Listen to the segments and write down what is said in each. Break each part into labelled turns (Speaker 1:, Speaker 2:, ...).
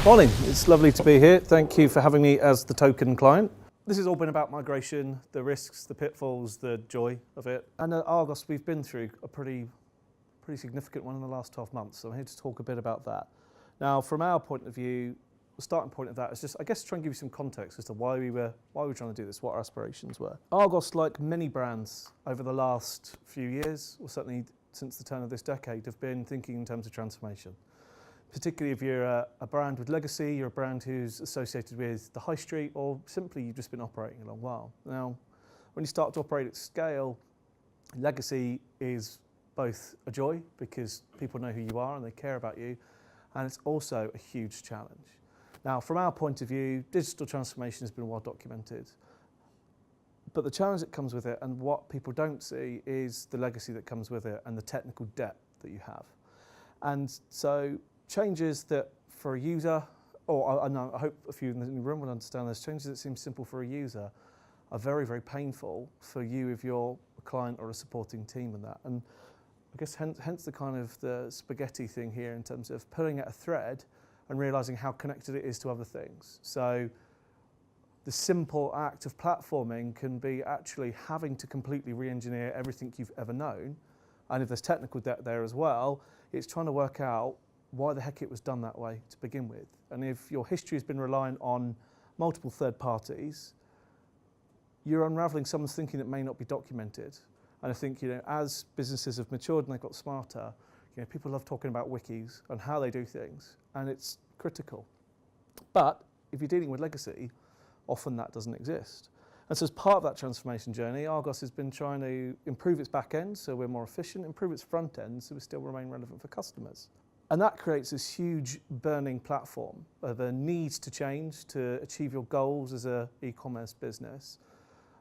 Speaker 1: Morning, it's lovely to be here. Thank you for having me as the token client. This has all been about migration, the risks, the pitfalls, the joy of it. And at Argos, we've been through a pretty significant one in the last 12 months. So I'm here to talk a bit about that. Now, from our point of view, the starting point of that is just, I guess, try and give you some context as to why we were trying to do this, what our aspirations were. Argos, like many brands over the last few years, or certainly since the turn of this decade, have been thinking in terms of transformation. Particularly if you're a brand with legacy, you're a brand who's associated with the high street, or simply you've just been operating a long while. Now, when you start to operate at scale, legacy is both a joy because people know who you are and they care about you, and it's also a huge challenge. Now, from our point of view, digital transformation has been well documented, but the challenge that comes with it and what people don't see is the legacy that comes with it and the technical debt that you have. And so changes that for a user, or I hope a few in the room will understand this, changes that seem simple for a user are very, very painful for you if you're a client or a supporting team in that. And I guess hence the kind of the spaghetti thing here in terms of pulling at a thread and realizing how connected it is to other things. So the simple act of platforming can be actually having to completely re-engineer everything you've ever known. And if there's technical debt there as well, it's trying to work out why the heck it was done that way to begin with. And if your history has been reliant on multiple third parties, you're unraveling someone's thinking that may not be documented. And I think, as businesses have matured and they've got smarter, people love talking about wikis and how they do things, and it's critical. But if you're dealing with legacy, often that doesn't exist. And so as part of that transformation journey, Argos has been trying to improve its back end so we're more efficient, improve its front end so we still remain relevant for customers. And that creates this huge burning platform of a need to change to achieve your goals as an e-commerce business,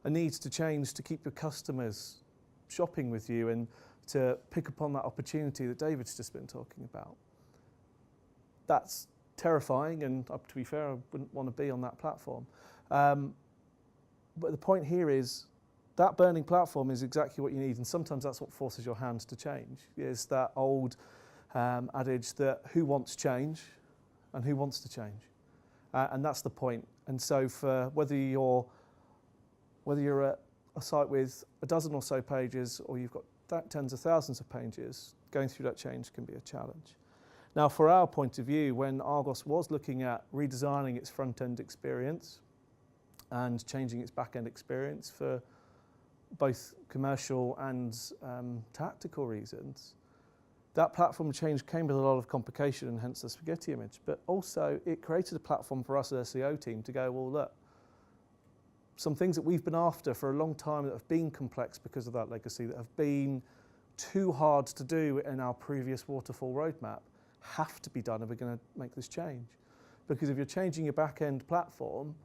Speaker 1: a need to change to keep your customers shopping with you and to pick upon that opportunity that David's just been talking about. That's terrifying, and to be fair, I wouldn't want to be on that platform. But the point here is that burning platform is exactly what you need, and sometimes that's what forces your hands to change. Is that old adage that who wants change and who wants to change, and that's the point. And so for whether you're at a site with a dozen or so pages or you've got tens of thousands of pages, going through that change can be a challenge. Now, for our point of view, when Argos was looking at redesigning its front-end experience and changing its back-end experience for both commercial and tactical reasons, that platform change came with a lot of complication and hence the spaghetti image, but also it created a platform for us as an SEO team to go, well, look, some things that we've been after for a long time that have been complex because of that legacy, that have been too hard to do in our previous waterfall roadmap, have to be done if we're going to make this change. Because if you're changing your back-end platform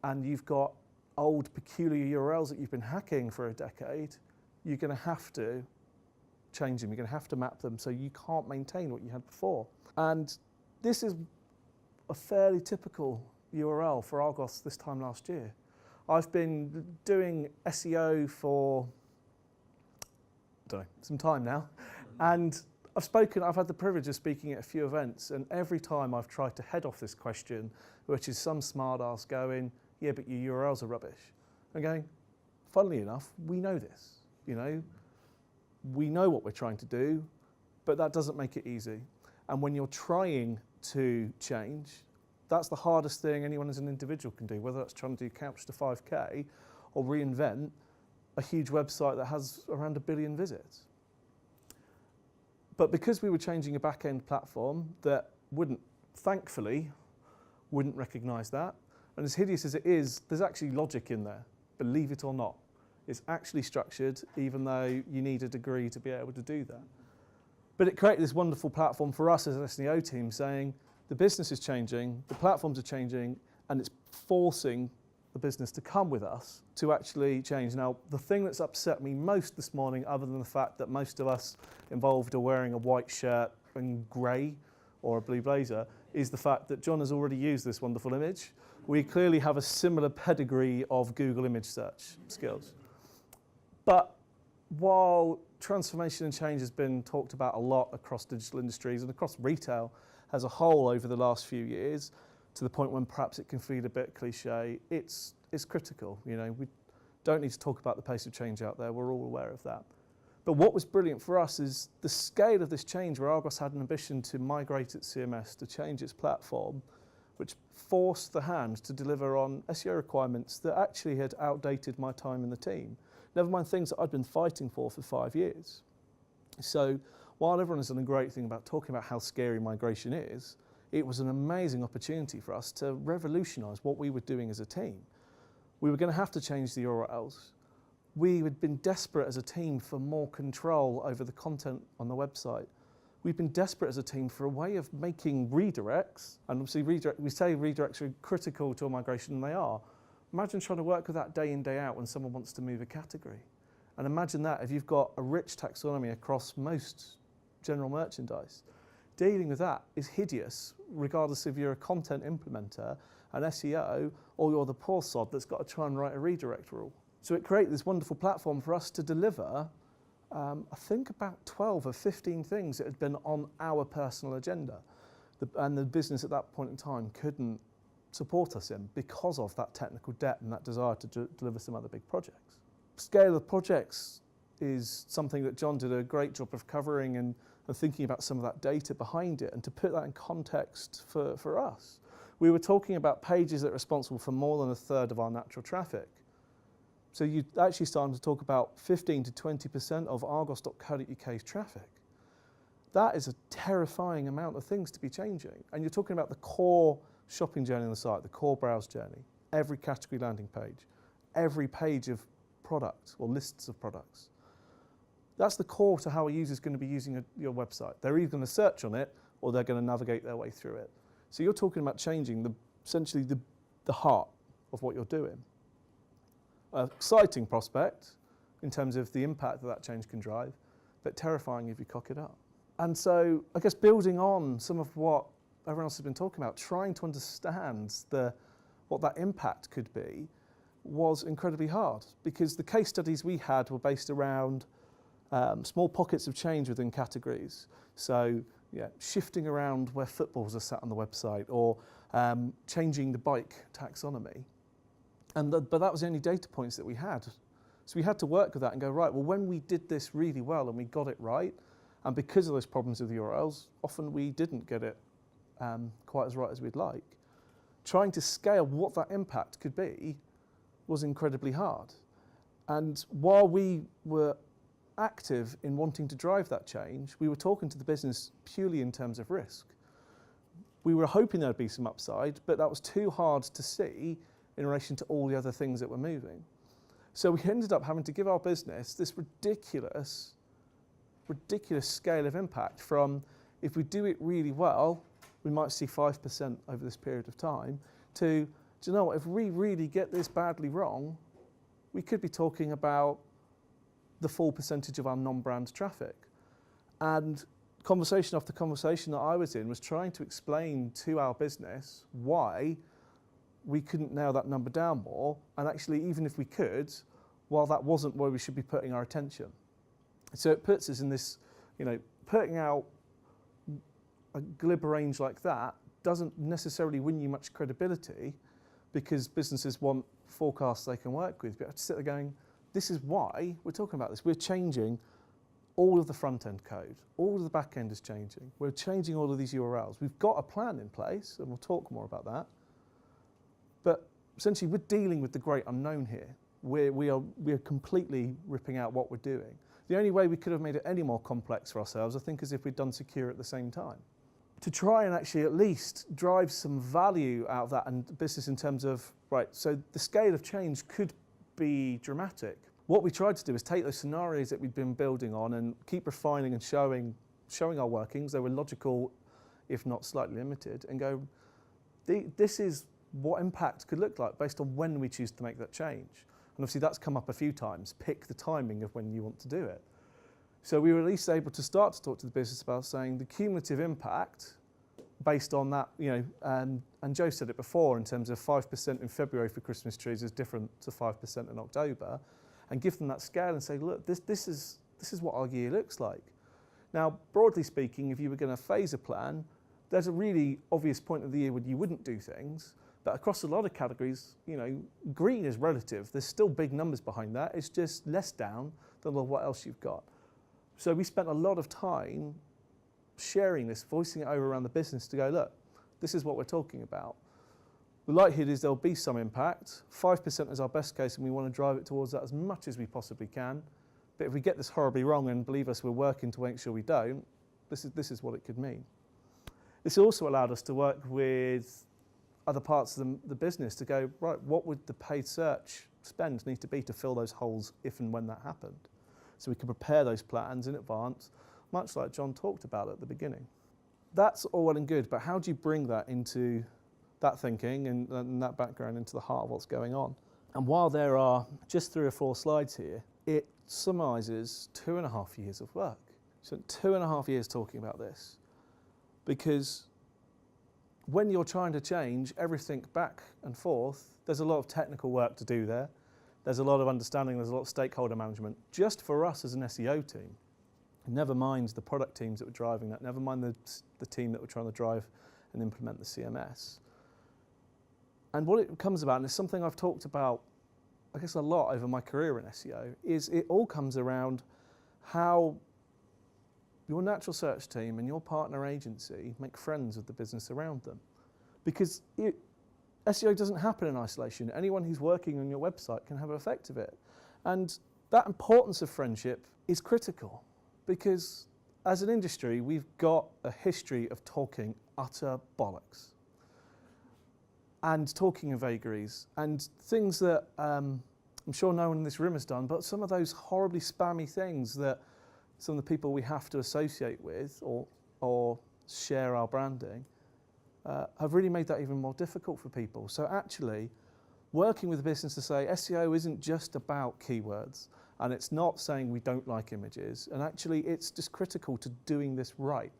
Speaker 1: and you've got old peculiar URLs that you've been hacking for a decade, you're going to have to change them, you're going to have to map them so you can't maintain what you had before. And this is a fairly typical URL for Argos this time last year. I've been doing SEO for, some time now, and I've had the privilege of speaking at a few events, and every time I've tried to head off this question, which is some smart ass going, yeah, but your URLs are rubbish. I'm going, funnily enough, we know this, we know what we're trying to do, but that doesn't make it easy. And when you're trying to change, that's the hardest thing anyone as an individual can do, whether that's trying to do couch to 5K or reinvent a huge website that has around 1 billion visits. But because we were changing a back-end platform that thankfully wouldn't recognise that, and as hideous as it is, there's actually logic in there, believe it or not. It's actually structured, even though you need a degree to be able to do that. But it created this wonderful platform for us as an SEO team saying, the business is changing, the platforms are changing, and it's forcing the business to come with us to actually change. Now, the thing that's upset me most this morning, other than the fact that most of us involved are wearing a white shirt and grey or a blue blazer, is the fact that John has already used this wonderful image. We clearly have a similar pedigree of Google image search skills. But while transformation and change has been talked about a lot across digital industries and across retail, as a whole over the last few years, to the point when perhaps it can feel a bit cliche, it's critical. You know, we don't need to talk about the pace of change out there. We're all aware of that. But what was brilliant for us is the scale of this change, where Argos had an ambition to migrate its CMS, to change its platform, which forced the hand to deliver on SEO requirements that actually had outdated my time in the team. Never mind things that I'd been fighting for 5 years. So while everyone has done a great thing about talking about how scary migration is, it was an amazing opportunity for us to revolutionise what we were doing as a team. We were going to have to change the URLs. We had been desperate as a team for more control over the content on the website. We've been desperate as a team for a way of making redirects, and obviously we say redirects are critical to a migration, and they are. Imagine trying to work with that day in, day out when someone wants to move a category. And imagine that if you've got a rich taxonomy across most general merchandise. Dealing with that is hideous, regardless if you're a content implementer, an SEO, or you're the poor sod that's got to try and write a redirect rule. So it created this wonderful platform for us to deliver, I think about 12 or 15 things that had been on our personal agenda. And the business at that point in time couldn't support us in because of that technical debt and that desire to deliver some other big projects. Scale of projects is something that John did a great job of covering and thinking about some of that data behind it, and to put that in context for us. We were talking about pages that are responsible for more than a third of our natural traffic. So you actually starting to talk about 15 to 20% of Argos.co.uk's traffic. That is a terrifying amount of things to be changing. And you're talking about the core shopping journey on the site, the core browse journey, every category landing page, every page of products or lists of products. That's the core to how a user is going to be using your website. They're either going to search on it or they're going to navigate their way through it. So you're talking about changing essentially the heart of what you're doing. An exciting prospect in terms of the impact that change can drive, but terrifying if you cock it up. And so I guess building on some of what everyone else has been talking about, trying to understand what that impact could be was incredibly hard, because the case studies we had were based around small pockets of change within categories. So yeah, shifting around where footballs are sat on the website, or changing the bike taxonomy. But that was the only data points that we had. So we had to work with that and go, right, well, when we did this really well and we got it right, and because of those problems with the URLs, often we didn't get it quite as right as we'd like. Trying to scale what that impact could be was incredibly hard. And while we were active in wanting to drive that change, we were talking to the business purely in terms of risk. We were hoping there'd be some upside, but that was too hard to see in relation to all the other things that were moving. So we ended up having to give our business this ridiculous scale of impact from, if we do it really well, we might see 5% over this period of time, to, do you know what, if we really get this badly wrong, we could be talking about the full percentage of our non-brand traffic. And conversation after conversation that I was in was trying to explain to our business why we couldn't nail that number down more, and actually even if we could, well, that wasn't where we should be putting our attention. So it puts us in this, putting out a glib range like that doesn't necessarily win you much credibility, because businesses want forecasts they can work with. But you have to sit there going, this is why we're talking about this. We're changing all of the front end code. All of the back end is changing. We're changing all of these URLs. We've got a plan in place, and we'll talk more about that. But essentially, we're dealing with the great unknown here. We are completely ripping out what we're doing. The only way we could have made it any more complex for ourselves, I think, is if we'd done secure at the same time. To try and actually at least drive some value out of that and business in terms of, right, so the scale of change could be dramatic. What we tried to do is take those scenarios that we'd been building on and keep refining and showing our workings. They were logical, if not slightly limited, and go, this is what impact could look like based on when we choose to make that change. And obviously that's come up a few times. Pick the timing of when you want to do it. So we were at least able to start to talk to the business about saying the cumulative impact based on that, and Joe said it before in terms of 5% in February for Christmas trees is different to 5% in October, and give them that scale and say, look, this is what our year looks like. Now, broadly speaking, if you were going to phase a plan, there's a really obvious point of the year when you wouldn't do things, but across a lot of categories, you know, green is relative. There's still big numbers behind that. It's just less down than what else you've got. So we spent a lot of time sharing this, voicing it over around the business to go, look, this is what we're talking about. The likelihood is there'll be some impact. 5% is our best case, and we want to drive it towards that as much as we possibly can. But if we get this horribly wrong, and believe us, we're working to make sure we don't, this is what it could mean. This also allowed us to work with other parts of the business to go, right, what would the paid search spend need to be to fill those holes if and when that happened? So we could prepare those plans in advance, much like John talked about at the beginning. That's all well and good, but how do you bring that into that thinking and that background into the heart of what's going on? And while there are just 3 or 4 slides here, it summarises 2.5 years of work. So 2.5 years talking about this, because when you're trying to change everything back and forth, there's a lot of technical work to do there. There's a lot of understanding, there's a lot of stakeholder management. Just for us as an SEO team, never mind the product teams that were driving that, never mind the team that were trying to drive and implement the CMS. And what it comes about, and it's something I've talked about, I guess, a lot over my career in SEO, is it all comes around how your natural search team and your partner agency make friends with the business around them. Because SEO doesn't happen in isolation. Anyone who's working on your website can have an effect of it. And that importance of friendship is critical, because as an industry, we've got a history of talking utter bollocks and talking of vagaries and things that I'm sure no one in this room has done, but some of those horribly spammy things that some of the people we have to associate with or share our branding have really made that even more difficult for people. So actually, working with the business to say SEO isn't just about keywords, and it's not saying we don't like images, and actually it's just critical to doing this right.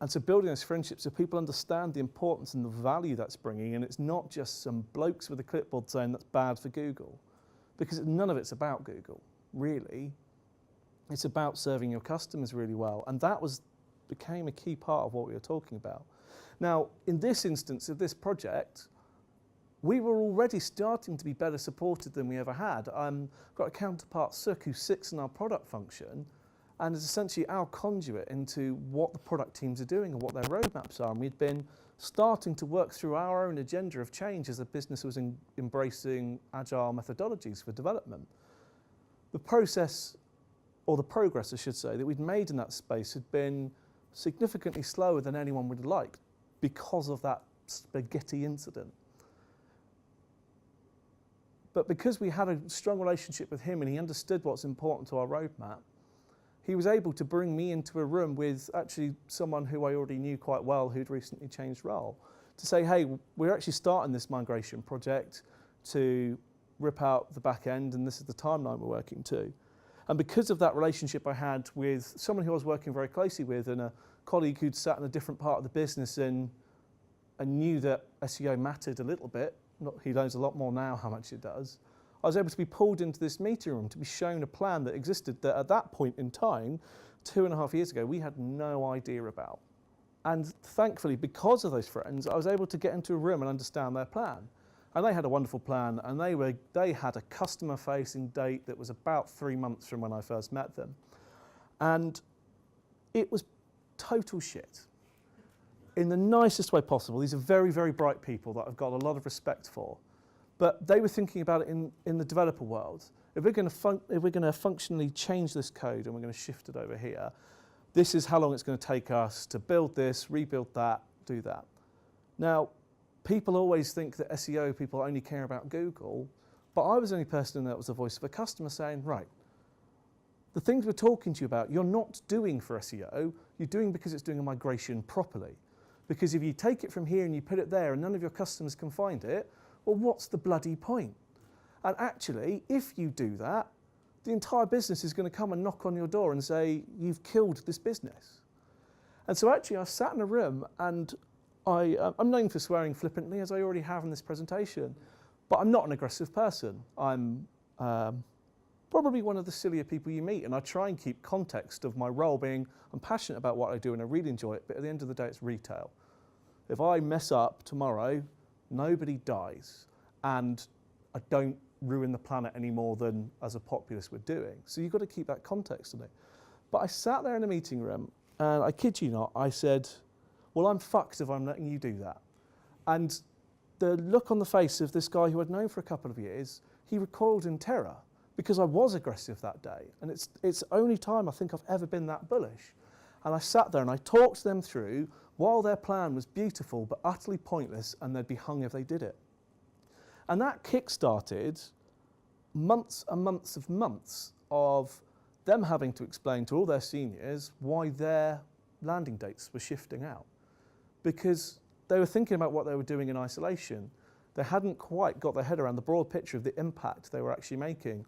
Speaker 1: And so building those friendships so people understand the importance and the value that's bringing, and it's not just some blokes with a clipboard saying that's bad for Google, because none of it's about Google, really. It's about serving your customers really well, and that became a key part of what we were talking about. Now, in this instance of this project, we were already starting to be better supported than we ever had. I've got a counterpart, Suk, who sits in our product function and is essentially our conduit into what the product teams are doing and what their roadmaps are. And we'd been starting to work through our own agenda of change as the business was embracing agile methodologies for development. The process, or the progress I should say, that we'd made in that space had been significantly slower than anyone would have liked because of that spaghetti incident. But because we had a strong relationship with him and he understood what's important to our roadmap, he was able to bring me into a room with actually someone who I already knew quite well who'd recently changed role to say, hey, we're actually starting this migration project to rip out the back end, and this is the timeline we're working to. And because of that relationship I had with someone who I was working very closely with and a colleague who'd sat in a different part of the business and knew that SEO mattered a little bit, he knows a lot more now how much it does, I was able to be pulled into this meeting room to be shown a plan that existed that at that point in time, 2.5 years ago, we had no idea about. And thankfully, because of those friends, I was able to get into a room and understand their plan. And they had a wonderful plan, and they had a customer-facing date that was about 3 months from when I first met them. And it was total shit. In the nicest way possible. These are very, very bright people that I've got a lot of respect for. But they were thinking about it in the developer world. If we're going to functionally change this code and we're going to shift it over here, this is how long it's going to take us to build this, rebuild that, do that. Now, people always think that SEO people only care about Google, but I was the only person that was the voice of a customer saying, right, the things we're talking to you about, you're not doing for SEO, you're doing because it's doing a migration properly. Because if you take it from here and you put it there and none of your customers can find it, well, what's the bloody point? And actually, if you do that, the entire business is going to come and knock on your door and say, you've killed this business. And so actually, I sat in a room and I'm known for swearing flippantly, as I already have in this presentation, but I'm not an aggressive person. I'm probably one of the sillier people you meet. And I try and keep context of my role being, I'm passionate about what I do and I really enjoy it, but at the end of the day, it's retail. If I mess up tomorrow, nobody dies. And I don't ruin the planet any more than as a populace we're doing. So you've got to keep that context in it. But I sat there in a meeting room and I kid you not, I said, well, I'm fucked if I'm letting you do that. And the look on the face of this guy who I'd known for a couple of years, he recoiled in terror because I was aggressive that day. And it's the only time I think I've ever been that bullish. And I sat there and I talked them through while their plan was beautiful but utterly pointless and they'd be hung if they did it. And that kick-started months and months of them having to explain to all their seniors why their landing dates were shifting out. Because they were thinking about what they were doing in isolation. They hadn't quite got their head around the broad picture of the impact they were actually making,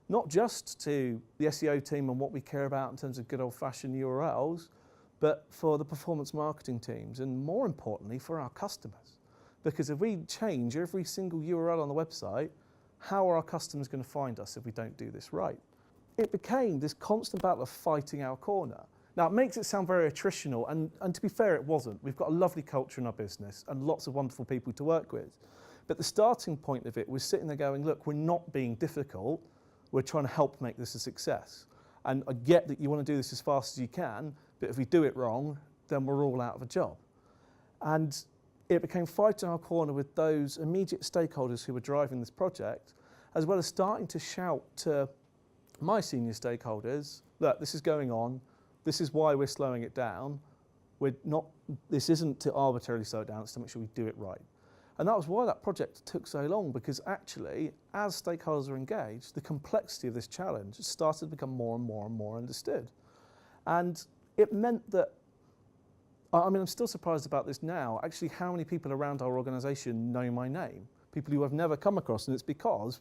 Speaker 1: not just to the SEO team and what we care about in terms of good old-fashioned URLs, but for the performance marketing teams and more importantly for our customers. Because if we change every single URL on the website, how are our customers going to find us if we don't do this right? It became this constant battle of fighting our corner. Now, it makes it sound very attritional, and to be fair, it wasn't. We've got a lovely culture in our business and lots of wonderful people to work with. But the starting point of it was sitting there going, look, we're not being difficult. We're trying to help make this a success. And I get that you want to do this as fast as you can, but if we do it wrong, then we're all out of a job. And it became fighting our corner with those immediate stakeholders who were driving this project, as well as starting to shout to my senior stakeholders, look, this is going on. This is why we're slowing it down. This isn't to arbitrarily slow it down, it's to make sure we do it right. And that was why that project took so long, because actually, as stakeholders are engaged, the complexity of this challenge started to become more and more and more understood. And it meant that, I mean, I'm still surprised about this now, actually how many people around our organisation know my name, people who I've never come across, and it's because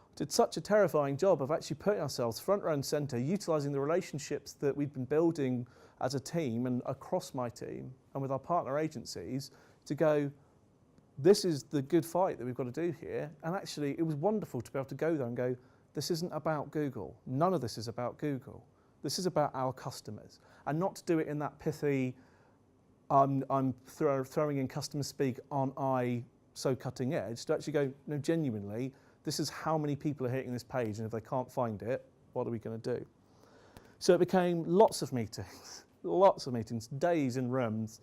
Speaker 1: we did such a terrifying job of actually putting ourselves front row and centre, utilising the relationships that we've been building as a team and across my team and with our partner agencies to go, this is the good fight that we've got to do here. And actually, it was wonderful to be able to go there and go, this isn't about Google. None of this is about Google. This is about our customers. And not to do it in that pithy, I'm throwing in customer speak, aren't I so cutting edge, to actually go, no, genuinely, this is how many people are hitting this page, and if they can't find it, what are we going to do? So it became lots of meetings, days in rooms,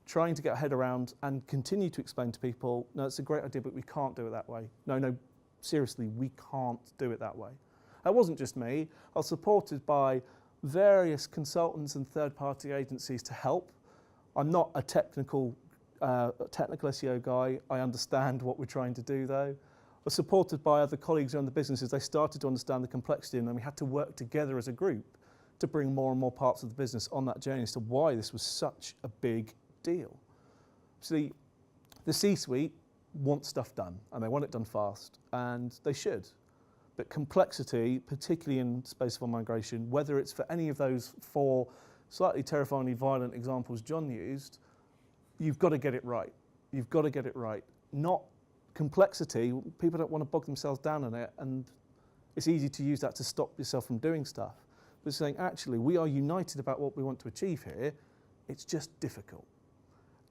Speaker 1: trying to get our head around and continue to explain to people, no, it's a great idea, but we can't do it that way. No, seriously, we can't do it that way. It wasn't just me. I was supported by various consultants and third-party agencies to help. I'm not a technical SEO guy. I understand what we're trying to do, though. I was supported by other colleagues around the business as they started to understand the complexity, and then we had to work together as a group to bring more and more parts of the business on that journey as to why this was such a big deal. See, the C-suite wants stuff done, and they want it done fast, and they should. But complexity, particularly in space for migration, whether it's for any of those four slightly terrifyingly violent examples John used, you've got to get it right. You've got to get it right. Not complexity, people don't want to bog themselves down in it, and it's easy to use that to stop yourself from doing stuff. But saying, actually, we are united about what we want to achieve here, it's just difficult.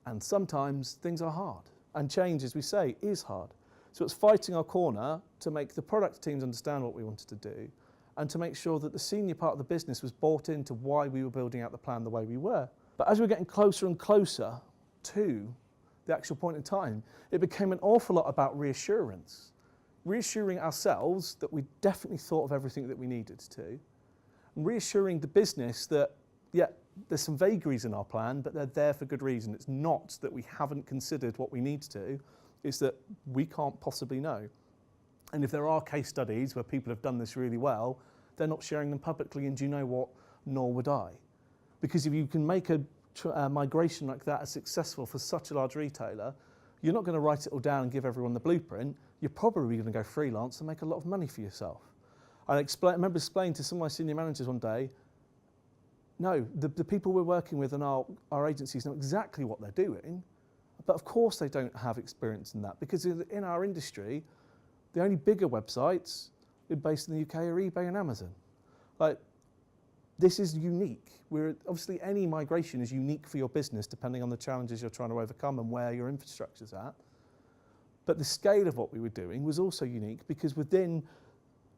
Speaker 1: And sometimes things are hard. And change, as we say, is hard. So it's fighting our corner to make the product teams understand what we wanted to do and to make sure that the senior part of the business was bought into why we were building out the plan the way we were. But as we were getting closer and closer to the actual point in time, it became an awful lot about reassurance. Reassuring ourselves that we definitely thought of everything that we needed to, and reassuring the business that, yeah, there's some vagaries in our plan, but they're there for good reason. It's not that we haven't considered what we need to, it's that we can't possibly know. And if there are case studies where people have done this really well, they're not sharing them publicly, and do you know what? Nor would I. Because if you can make a migration like that as successful for such a large retailer, you're not going to write it all down and give everyone the blueprint. You're probably going to go freelance and make a lot of money for yourself. I remember explaining to some of my senior managers one day, no, the people we're working with and our agencies know exactly what they're doing, but of course they don't have experience in that, because in our industry, the only bigger websites based in the UK are eBay and Amazon. Like, this is unique. Obviously, any migration is unique for your business depending on the challenges you're trying to overcome and where your infrastructure's at. But the scale of what we were doing was also unique because within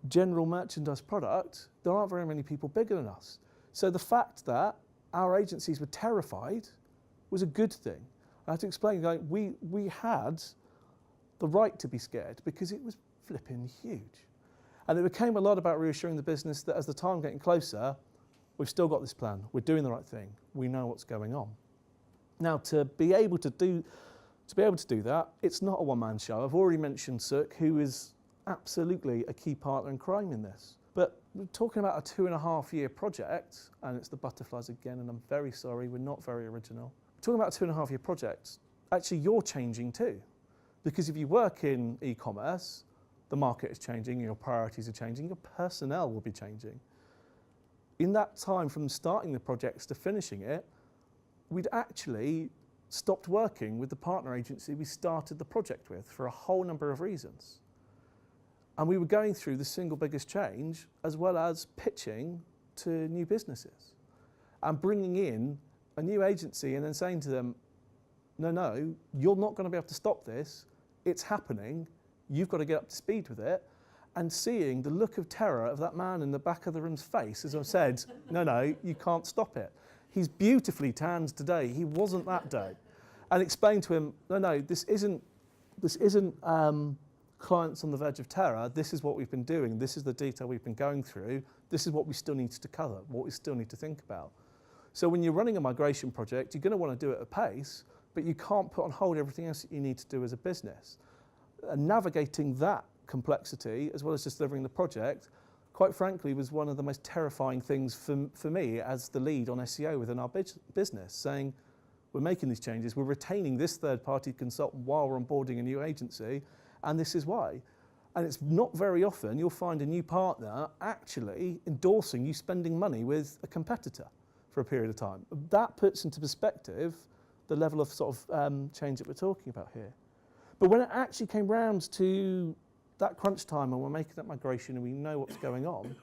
Speaker 1: general merchandise product, there aren't very many people bigger than us. So the fact that our agencies were terrified was a good thing. I have to explain, like, we had the right to be scared because it was flipping huge. And it became a lot about reassuring the business that as the time getting closer, we've still got this plan, we're doing the right thing, we know what's going on. Now, to be able to do that, it's not a one-man show. I've already mentioned Suk, who is absolutely a key partner in crime in this. But we're talking about a 2.5-year project, and it's the butterflies again, and I'm very sorry, we're not very original. We're talking about a 2.5-year project. Actually, you're changing too. Because if you work in e-commerce, the market is changing, your priorities are changing, your personnel will be changing. In that time from starting the projects to finishing it, we'd actually stopped working with the partner agency we started the project with for a whole number of reasons. And we were going through the single biggest change as well as pitching to new businesses and bringing in a new agency and then saying to them, no, you're not going to be able to stop this. It's happening. You've got to get up to speed with it. And seeing the look of terror of that man in the back of the room's face as I've said, no, you can't stop it. He's beautifully tanned today. He wasn't that day. And explain to him, no, this isn't clients on the verge of terror. This is what we've been doing. This is the detail we've been going through. This is what we still need to cover, what we still need to think about. So when you're running a migration project, you're going to want to do it at pace, but you can't put on hold everything else that you need to do as a business. And navigating that complexity, as well as just delivering the project, quite frankly, was one of the most terrifying things for me as the lead on SEO within our business, saying, we're making these changes, we're retaining this third-party consultant while we're onboarding a new agency, and this is why. And it's not very often you'll find a new partner actually endorsing you spending money with a competitor for a period of time. That puts into perspective the level of sort of change that we're talking about here. But when it actually came round to that crunch time and we're making that migration and we know what's going on,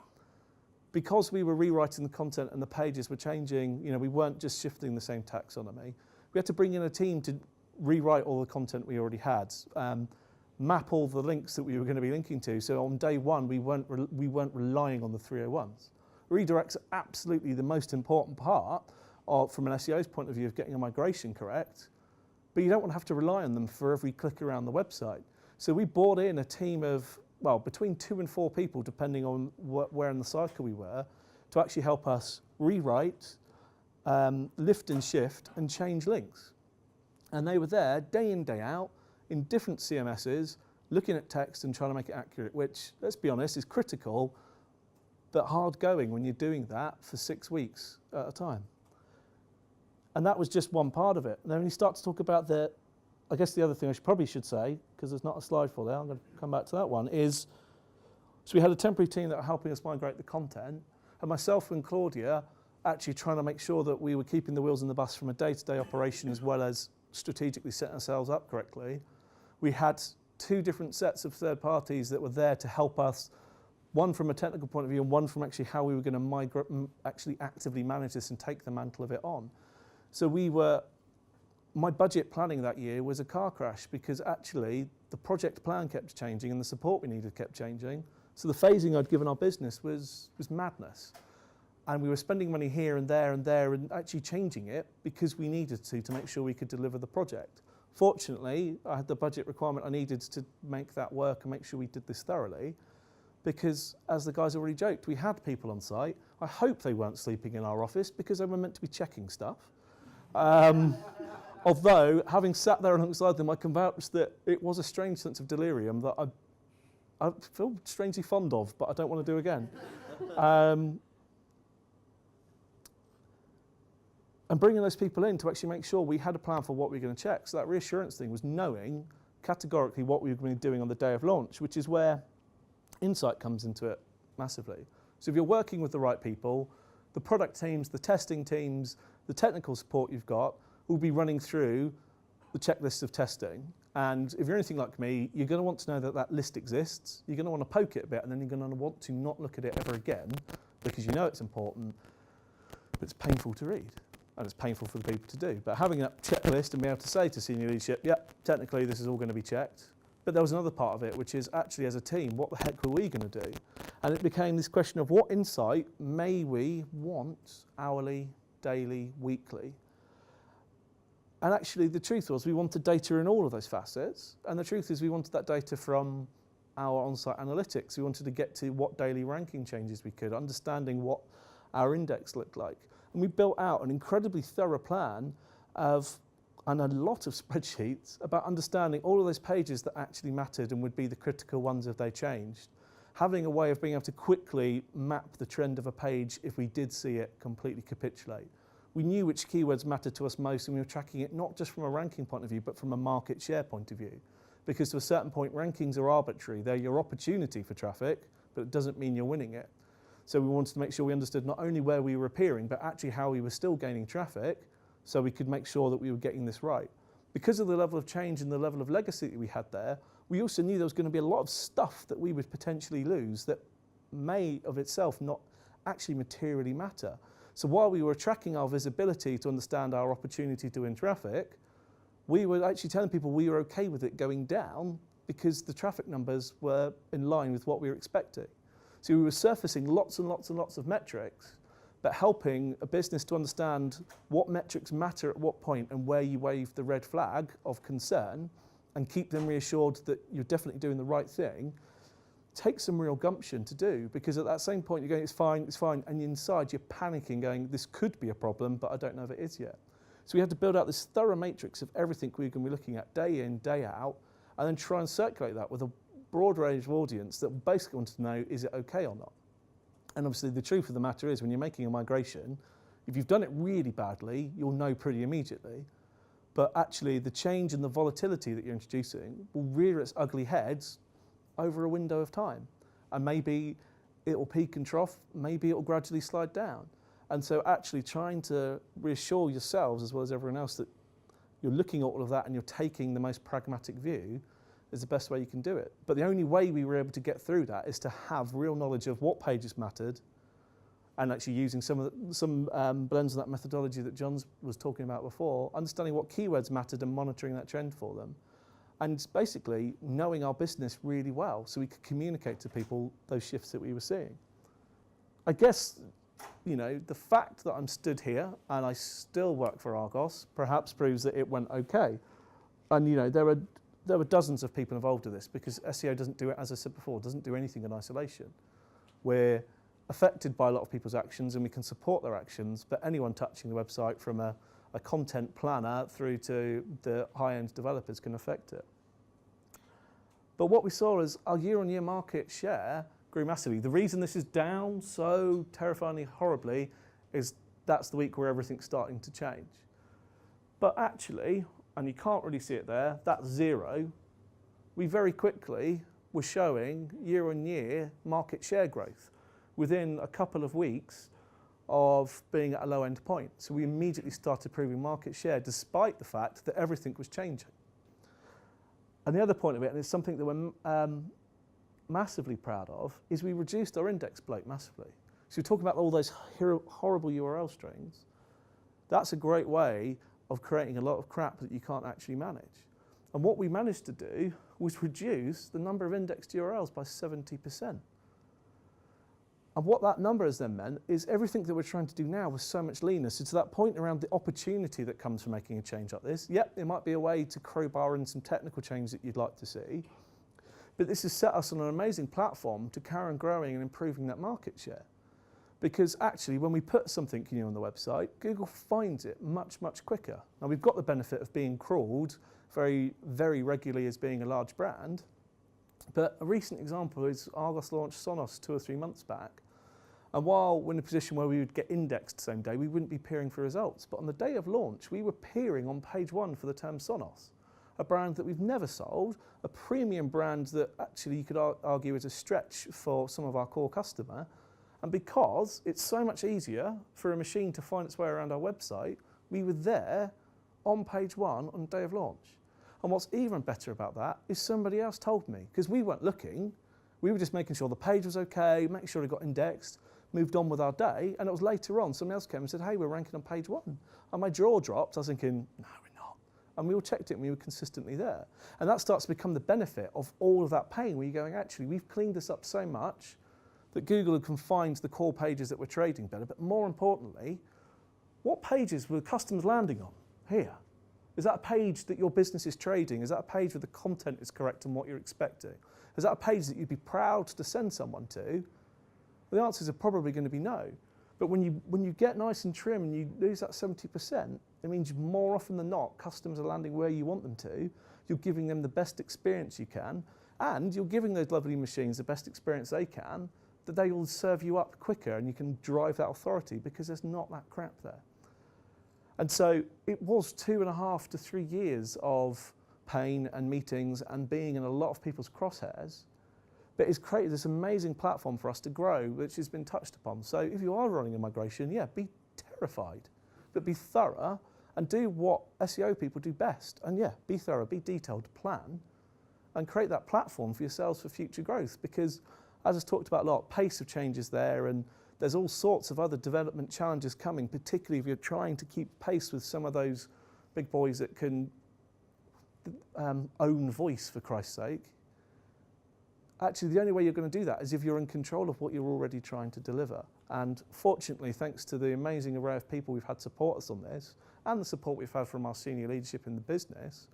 Speaker 1: because we were rewriting the content and the pages were changing, we weren't just shifting the same taxonomy. We had to bring in a team to rewrite all the content we already had, map all the links that we were going to be linking to. So on day one, we weren't relying on the 301s. Redirects are absolutely the most important part from an SEO's point of view of getting a migration correct, but you don't want to have to rely on them for every click around the website. So we brought in a team of, between 2 and 4 people, depending on where in the cycle we were, to actually help us rewrite, lift and shift, and change links. And they were there day in, day out, in different CMSs, looking at text and trying to make it accurate, which, let's be honest, is critical, but hard going when you're doing that for 6 weeks at a time. And that was just one part of it. And then when you start to talk about I guess the other thing I probably should say, because there's not a slide for there, I'm going to come back to that one, is, so we had a temporary team that were helping us migrate the content, and myself and Claudia actually trying to make sure that we were keeping the wheels in the bus from a day-to-day operation as well as strategically setting ourselves up correctly. We had 2 different sets of third parties that were there to help us, one from a technical point of view and one from actually how we were going to actually actively manage this and take the mantle of it on. So my budget planning that year was a car crash because actually the project plan kept changing and the support we needed kept changing. So the phasing I'd given our business was madness. And we were spending money here and there and actually changing it because we needed to make sure we could deliver the project. Fortunately, I had the budget requirement I needed to make that work and make sure we did this thoroughly because, as the guys already joked, we had people on site. I hope they weren't sleeping in our office because they were meant to be checking stuff. Although, having sat there alongside them, I can vouch that it was a strange sense of delirium that I feel strangely fond of, but I don't want to do again. And bringing those people in to actually make sure we had a plan for what we were going to check. So that reassurance thing was knowing categorically what we were going to be doing on the day of launch, which is where insight comes into it massively. So if you're working with the right people, the product teams, the testing teams, the technical support you've got will be running through the checklist of testing And if you're anything like me, you're going to want to know that that list exists. You're going to want to poke it a bit, and then you're going to want to not look at it ever again because you know it's important, but it's painful to read. And it's painful for the people to do. But having that checklist and being able to say to senior leadership, yep, technically this is all going to be checked. But there was another part of it, which is actually as a team, what the heck were we going to do? And it became this question of what insight may we want hourly, daily, weekly? And actually the truth was we wanted data in all of those facets. And the truth is we wanted that data from our on-site analytics. We wanted to get to what daily ranking changes we could, understanding what our index looked like. And we built out an incredibly thorough plan and a lot of spreadsheets about understanding all of those pages that actually mattered and would be the critical ones if they changed. Having a way of being able to quickly map the trend of a page if we did see it completely capitulate. We knew which keywords mattered to us most, and we were tracking it not just from a ranking point of view, but from a market share point of view. Because to a certain point, rankings are arbitrary. They're your opportunity for traffic, but it doesn't mean you're winning it. So we wanted to make sure we understood not only where we were appearing, but actually how we were still gaining traffic, so we could make sure that we were getting this right. Because of the level of change and the level of legacy that we had there, we also knew there was going to be a lot of stuff that we would potentially lose that may of itself not actually materially matter. So while we were tracking our visibility to understand our opportunity to win traffic, we were actually telling people we were okay with it going down because the traffic numbers were in line with what we were expecting. So we were surfacing lots and lots and lots of metrics, but helping a business to understand what metrics matter at what point and where you wave the red flag of concern and keep them reassured that you're definitely doing the right thing, takes some real gumption to do, because at that same point you're going, it's fine, and inside you're panicking going, this could be a problem, but I don't know if it is yet. So we had to build out this thorough matrix of everything we're going to be looking at day in, day out, and then try and circulate that with a broad range of audience that basically wanted to know, is it okay or not? And obviously the truth of the matter is when you're making a migration, if you've done it really badly, you'll know pretty immediately. But actually the change and the volatility that you're introducing will rear its ugly heads over a window of time. And maybe it will peak and trough, maybe it will gradually slide down. And so actually trying to reassure yourselves as well as everyone else that you're looking at all of that and you're taking the most pragmatic view is the best way you can do it. But the only way we were able to get through that is to have real knowledge of what pages mattered and actually using some blends of that methodology that John was talking about before, understanding what keywords mattered and monitoring that trend for them. And basically knowing our business really well so we could communicate to people those shifts that we were seeing. I guess, you know, the fact that I'm stood here and I still work for Argos perhaps proves that it went okay. And, you know, there were dozens of people involved in this because SEO doesn't do it, as I said before, doesn't do anything in isolation. We're affected by a lot of people's actions and we can support their actions, but anyone touching the website from a content planner through to the high-end developers can affect it. But what we saw is our year-on-year market share grew massively. The reason this is down so terrifyingly horribly is that's the week where everything's starting to change. But actually, and you can't really see it there, that's zero. We very quickly were showing year-on-year market share growth within a couple of weeks of being at a low end point. So we immediately started proving market share despite the fact that everything was changing. And the other point of it, and it's something that we're massively proud of, is we reduced our index bloat massively. So we're talking about all those horrible URL strings. That's a great way of creating a lot of crap that you can't actually manage. And what we managed to do was reduce the number of indexed URLs by 70%. And what that number has then meant is everything that we're trying to do now was so much leaner. So to that point around the opportunity that comes from making a change like this, yep, there might be a way to crowbar in some technical change that you'd like to see. But this has set us on an amazing platform to carry on growing and improving that market share. Because actually, when we put something new on the website, Google finds it much, much quicker. Now, we've got the benefit of being crawled very, very regularly as being a large brand. But a recent example is Argos launched Sonos 2 or 3 months back. And while we're in a position where we would get indexed the same day, we wouldn't be peering for results. But on the day of launch, we were peering on page 1 for the term Sonos, a brand that we've never sold, a premium brand that actually you could argue is a stretch for some of our core customer. And because it's so much easier for a machine to find its way around our website, we were there on page 1 on the day of launch. And what's even better about that is somebody else told me, because we weren't looking. We were just making sure the page was okay, making sure it got indexed, moved on with our day, and it was later on somebody else came and said, hey, we're ranking on page 1. And my jaw dropped. I was thinking, no, we're not. And we all checked it and we were consistently there. And that starts to become the benefit of all of that pain, where you're going, actually, we've cleaned this up so much that Google can find the core pages that we're trading better. But more importantly, what pages were customers landing on here? Is that a page that your business is trading? Is that a page where the content is correct and what you're expecting? Is that a page that you'd be proud to send someone to? The answers are probably going to be no. But when you get nice and trim and you lose that 70%, it means more often than not, customers are landing where you want them to. You're giving them the best experience you can, and you're giving those lovely machines the best experience they can, that they will serve you up quicker and you can drive that authority because there's not that crap there. And so it was 2.5 to 3 years of pain and meetings and being in a lot of people's crosshairs, but it's created this amazing platform for us to grow, which has been touched upon. So if you are running a migration, yeah, be terrified, but be thorough and do what SEO people do best. And yeah, be thorough, be detailed, plan, and create that platform for yourselves for future growth. Because as I've talked about a lot, pace of change is there, and there's all sorts of other development challenges coming, particularly if you're trying to keep pace with some of those big boys that can own voice, for Christ's sake. Actually, the only way you're going to do that is if you're in control of what you're already trying to deliver. And fortunately, thanks to the amazing array of people we've had support us on this, and the support we've had from our senior leadership in the business,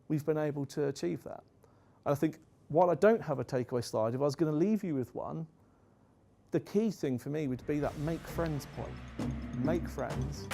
Speaker 1: we've been able to achieve that. And I think, while I don't have a takeaway slide, if I was going to leave you with one, the key thing for me would be that make friends point. Make friends.